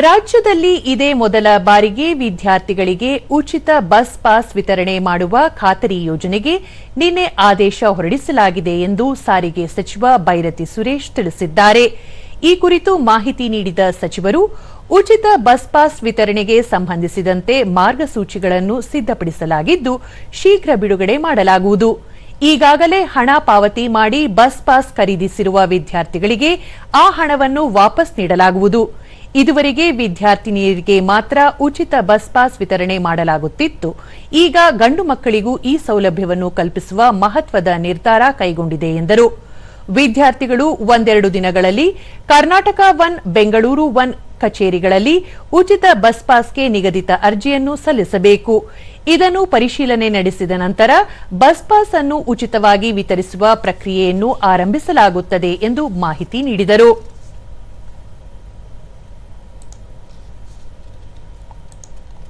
ರಾಜ್ಯದಲ್ಲಿ ಇದೇ ಮೊದಲ ಬಾರಿಗೆ ವಿದ್ಯಾರ್ಥಿಗಳಿಗೆ ಉಚಿತ ಬಸ್ ಪಾಸ್ ವಿತರಣೆ ಮಾಡುವ ಖಾತರಿ ಯೋಜನೆಗೆ ನಿನ್ನೆ ಆದೇಶ ಹೊರಡಿಸಲಾಗಿದೆ ಎಂದು ಸಾರಿಗೆ ಸಚಿವ ಬೈರತಿ ಸುರೇಶ್ ತಿಳಿಸಿದ್ದಾರೆ. ಈ ಕುರಿತು ಮಾಹಿತಿ ನೀಡಿದ ಸಚಿವರು, ಉಚಿತ ಬಸ್ ಪಾಸ್ ವಿತರಣೆಗೆ ಸಂಬಂಧಿಸಿದಂತೆ ಮಾರ್ಗಸೂಚಿಗಳನ್ನು ಸಿದ್ಧಪಡಿಸಲಾಗಿದ್ದು, ಶೀಘ್ರ ಬಿಡುಗಡೆ ಮಾಡಲಾಗುವುದು. ಈಗಾಗಲೇ ಹಣ ಪಾವತಿ ಮಾಡಿ ಬಸ್ ಪಾಸ್ ಖರೀದಿಸಿರುವ ವಿದ್ಯಾರ್ಥಿಗಳಿಗೆ ಆ ಹಣವನ್ನು ವಾಪಸ್ ನೀಡಲಾಗುವುದು. ಇದುವರೆಗೆ ವಿದ್ಯಾರ್ಥಿನಿಯರಿಗೆ ಮಾತ್ರ ಉಚಿತ ಬಸ್ ಪಾಸ್ ವಿತರಣೆ ಮಾಡಲಾಗುತ್ತಿತ್ತು. ಈಗ ಗಂಡು ಮಕ್ಕಳಿಗೂ ಈ ಸೌಲಭ್ಯವನ್ನು ಕಲ್ಪಿಸುವ ಮಹತ್ವದ ನಿರ್ಧಾರ ಕೈಗೊಂಡಿದೆ ಎಂದರು. ವಿದ್ಯಾರ್ಥಿಗಳು ಒಂದೆರಡು ದಿನಗಳಲ್ಲಿ ಕರ್ನಾಟಕ ಒನ್, ಬೆಂಗಳೂರು ಒನ್ ಕಚೇರಿಗಳಲ್ಲಿ ಉಚಿತ ಬಸ್ ಪಾಸ್ಗೆ ನಿಗದಿತ ಅರ್ಜಿಯನ್ನು ಸಲ್ಲಿಸಬೇಕು. ಇದನ್ನು ಪರಿಶೀಲನೆ ನಡೆಸಿದ ನಂತರ ಬಸ್ ಪಾಸ್ ಅನ್ನು ಉಚಿತವಾಗಿ ವಿತರಿಸುವ ಪ್ರಕ್ರಿಯೆಯನ್ನು ಆರಂಭಿಸಲಾಗುತ್ತದೆ ಎಂದು ಮಾಹಿತಿ ನೀಡಿದರು.